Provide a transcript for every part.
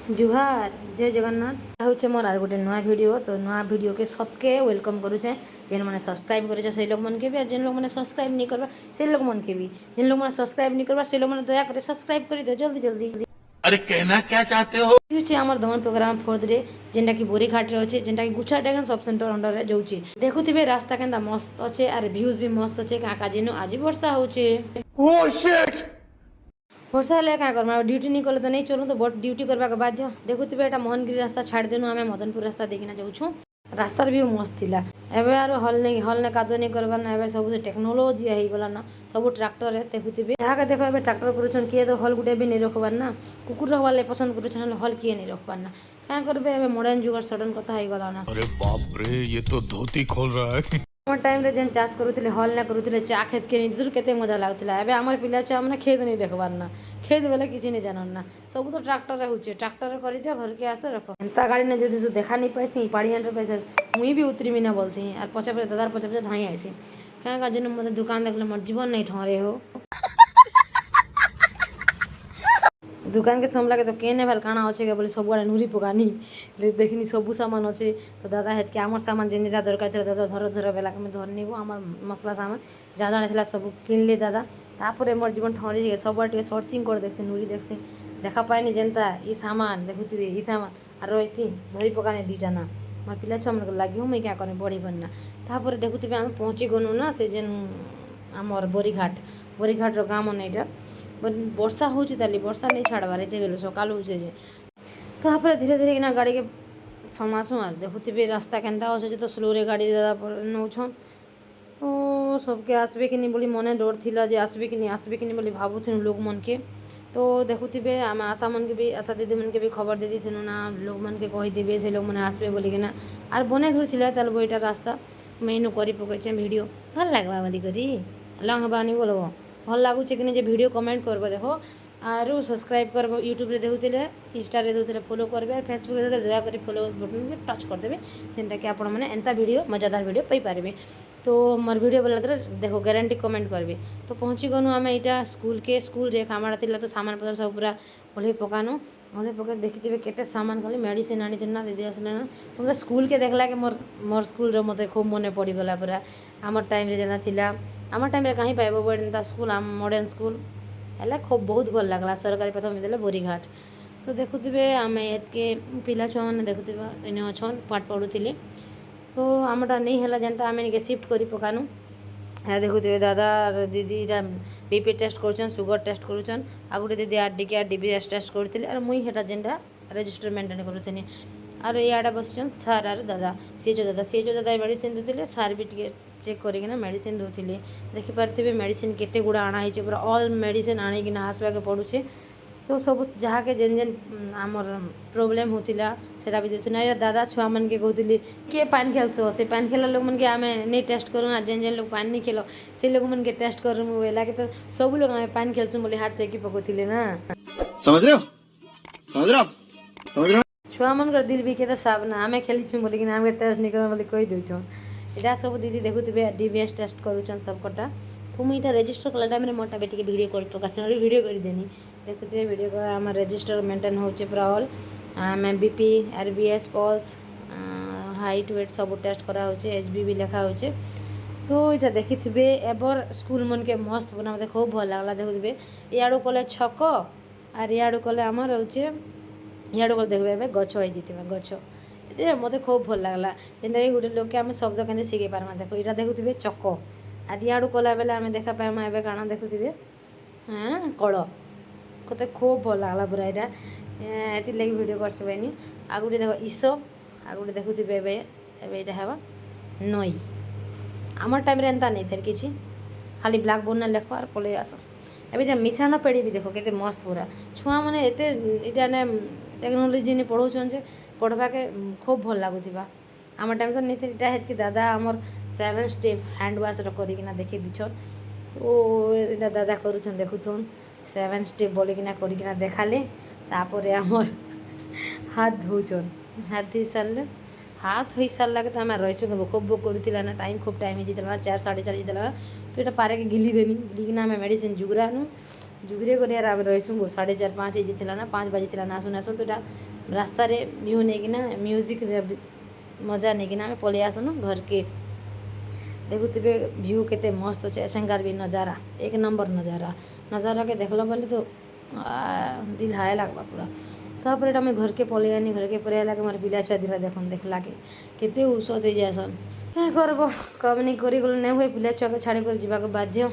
जुहार जय जगन्नाथ हूँ मोर आर गोटे नुआ वीडियो तो नुआ वीडियो के सबके वेलकम करुचे जेन मैंने सब्सक्राइब करे से लोग मन के भी और जेन लोग मैंने सब्सक्राइब नहीं करवा से लोग मन के भी जेन लोग मैंने सब्सक्राइब नहीं करवा से लोग मैंने दया करे सब्सक्राइब कर दो जल्दी जल्दी। अरे कहना क्या चाहते हो? आमर दमन प्रोग्राम 4th डे जेनटा कि बोरीघाट रे अच्छे जेनटा कि गुच्छा डेगन सब सेंटर अंडर रे जाउची देखुथिबे रास्ता केंदा मस्त अच्छे और व्यूज भी मस्त अच्छे काका जेनु आज वर्षा होचे। ओह शिट वर्षा हेल्ले क्या करमा ड्यूटी नहीं कले तो नहीं चलूँ तो बट ड्यूटी करवा बाध्य देखुथिबे एटा मोहनगिरी रास्ता छाड़ देनु आमे मदनपुर रास्ता देखिना जाउछु रास्तार व्यू मस्त थिला एबे आरो हल ने कादो नहीं करबा ना एबे सब टेक्नोलॉजी हे गला ना सब ट्रैक्टर है देखुथिबे यहाँ के देखो एबे ट्रैक्टर करूछन किए तो हल गुटे भी नहीं रखबार ना कुकुर रखवाले पसंद करूछन हल किए नहीं रखबार ना क्या करबे एबे मॉडर्न जुगर सडन कथा हे गला ना। अरे बाप रे ये तो धोती खोल रहा है। आम टाइम रे जेन चाष करूले हल ना करूले चा खेत के नहीं केते मजा लागुला एबे आमर पिला छुआ मैंने खेत नहीं देखबार ना खेत बेले किसी नहीं जानन ना सब तो ट्रैक्टर होचे ट्रैक्टर कर दियो घर के आसे रखो एंता गाड़ी ने जदि देखा नहीं पाइसी पाड़ी हंड्रेड पैसे मुई भी उतरी ना बोलसी और पछे पछे दादार पछे पछे धाई आइसी क्या जेन मत दुकान देखले मोर जीवन नहीं ठहरे हो दुकान के समला के तो केने भेल काना अच्छे के बोले सब आड़े नुरी पकानी देखनी सबू सामान अच्छे तो दादा हेत के आमर सामान जेन जेटा दरकार था दादा धर धर बेला के धर निबो आमर मसला सामान जहाँ जहाँ था सब किनले दादा तापर मोर जीवन ठहरी सब टे सर्चिंग कर देखसी नुरी देखसी देखा पाएनि जेनता ई सामान देखुथिबे ई सामान आर ऐसी धरी पकाने दुईटा ना मोर पिला छुआ मन लगे मुई क्या करे बढ़ी गन ना तापर देखुथिबे आम पहुँची गनु ना से जेन आमर बोरीघाट रो गाँव मन एटा वर्षा होची ताली वर्षा नहीं छाड़बार एते बेलो सकाल होचे जे तापर धीरे धीरे किना गाड़ी के समासु आर देखुथिबे रास्ता केनता होचे तो स्लो रे गाड़ी दादा नौछन ओ सबके आसबे कि नहीं बोली मने डर थिला जे आसबे कि नहीं बोली भाबुथिन लोग मन के तो देखुथिबे आम आशा मन के भी आशा दीदी मन के भी खबर दे दीथिनु ना लोग मन के कहि देबे से लोग मने आसबे बोली किना आर बने धुर थिला ताल बोइटा रास्ता मैनु करी पकैछे वीडियो भल लागबा बोली करी लंग बानी बोलबो भल लागुचे कि नहीं वीडियो कमेंट करबो देखो आरो सब्सक्राइब करबो यूट्यूब रे देखुथिले इंस्टा रे देखुथिले फॉलो करबे और फेसबुक रे दया करी फॉलो बटन पे टच कर देबे जेनटा कि आपण माने एंता वीडियो मजादार वीडियो पाई पारबे तो मोर वीडियो बोला देखो गारंटी कमेंट करबे तो पहुँची गनु आम यहाँ स्कूल रे कामड़ा थिला तो सामान पत्र सब पूरा ओल्हे पकानु ओल्हे पका देखिथिबे केते सामान खाली मेडिसिन आनी ना दीदी आसले ना तो मतलब स्कूल के देखला के मोर स्कूल रे मते खूब मने पड़ी गला पूरा आमर टाइम रे जेना थिला आम टाइम रे कहीं पाइब बड़ा स्कूल आम मॉडर्न स्कूल है खूब बहुत भल लगला सरकारी प्रथम विद्यालय बोरीघाट तो देखुथिबे आम के पिला छुआ मैंने देखुथिबे इने अच्छन पाठ पढ़ुथिले तो आमटा नहीं है जेनता आम निके शिफ्ट करी पकानु देखुथिबे दादा दीदी बीपी टेस्ट कर सुगर टेस्ट करुचन आ गोटे दीदी आरडीके आर डीबीएस टेस्ट करते और मुई हेटा जेनटा रेजिस्टर मेंटेन करुथनी और इे बसन सार आर दादा सी जो दादा मेडिसिन देते सार भी टे चेक करना मेडिसिन दौले देखिपारे मेडिसिन केते गुड़ा आना पूरा ऑल मेडिसिन आनिकिना आसवा के पड़ुचे तो सब जहाँ के जेन जेन आमर प्रोब्लेम होतिला सेटा भी देथुना दादा छुआ मन के कहते किए पानी खेलसो से पानी खेला लोग मन के आम नहीं टेस्ट करूँ जेन जेन लोग पानी नहीं खेल से लोग मन के टेस्ट करूँ बोला कि तो सब लोग आम पानी खेलसुँ बोले हाथ टेकी पकौले ना समझ रहे हो छुआ मन कर दिल भी के साफ ना आम खेली बोले कि आम टेस्ट नहीं कर बोले कही दौन यहाँ सब दीदी देखुवे डीबीएस टेस्ट करुचन सबकटा तो मुझे रेजिस्टर कला टाइम मोटा बेटी के वीडियो कर प्रकाश वीडियो करदेनी देखुए वीडियो आम रेजिस्टर मेंटेन हो पूरा ऑल आम BP RBS pulse height weight सब टेस्ट करा होचे एचबी भी लिखा होचे तो ये देखिथे एबर स्कूल मन के मस्त बना मत खूब भल लगला देखुए इाड़ू कले छक आर इाड़ू कले आमर होचे इाड़ू कले देखिए गछ हो गछ ये मत खूब भल लगला जेनता गोटे लोग के आम शब्द के शिखे पार्मा देख यहाँ देखुए चक आर इाड़ू कला बेले आम देखा पार्मा एवं काଣା देखुए हाँ कल कते खूब भल लगला पूरा यहाँ ये लगे वीडियो करनी आ गए देख ईश आ गए देखुए एवं है नई आम टाइम एंता नहीं थे कि खाली ब्लाक बोर्ड ना लेख और पलि आस ए मिशाण पेढ़ी भी देख के मस्त पूरा छुआ मैंने ये टेक्नोलोजी नहीं पढ़ाऊन जे पढ़वा के खूब भल लगुवा आम टाइम तो नहीं थे इटा हेतु दादा आमर 7 स्टेप हैंड वाश करना देखी दीछन तो दादा करुन देखुन 7 स्टेप बोलिकिना करकिना देखाले तापर आमर हाथ धोचन हाथ धो सारे हाथ हो सारा के आम रहीसु भोक भोक करूला ना टाइम खूब टाइम हो जाता 4 साढ़े 4 जाता तो ये पारे के गिली देनी गिलिकिना आम मेडिसिन जुगरानु जुगरे कर आम रहीसु 4:30-5 बजे थिला ना 5 बजे थिला नासु नासु तो रास्ता रे व्यू नहीं किना म्यूजिक रे मजा नहीं किना पलि आसनु घर के देखुवे व्यू केते मस्त अच्छे अचंगार भी नज़ारा एक नंबर नज़ारा के देखल बोले तो दिल हाय लगवा पूरा तापर एटा मैं घर के पलि आनी घर के परे आला के मोर पिला छुआ दिला देखन देखला के केते औषध दे जासन क्या करबो कम नहीं करी गल नहीं हुए पिला छुआ के छाड़ी कर जीवा के बाध्य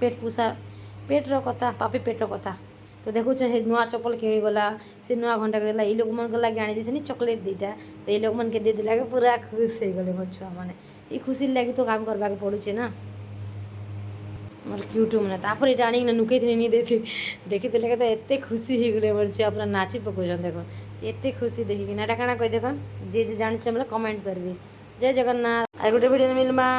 पेट पूसा पेटर कथा पापी पेट कथा तो देखु नुआ चप्पल किणी गला से नुआ घंटा करेला ये लोग मन को लगे आनी देथनी चॉकलेट दीटा तो ये लोग मन के दे दिला के पूरा खुश हो गले मोर छुआ माने ये खुशी लगी तो काम करवा के पड़ुचे ना मोर क्यूट मैंने तापर ये आनी नुके नहीं देती देखी लगे तो एत खुशी हो गले मोर छुआ पूरा नाची पकाउछन देख एत खुशी देखिकिना एटा काଣା कहि देखन जे जे जान कमेंट करबे जय जगन्नाथ आर गोटे वीडियो मिलबा।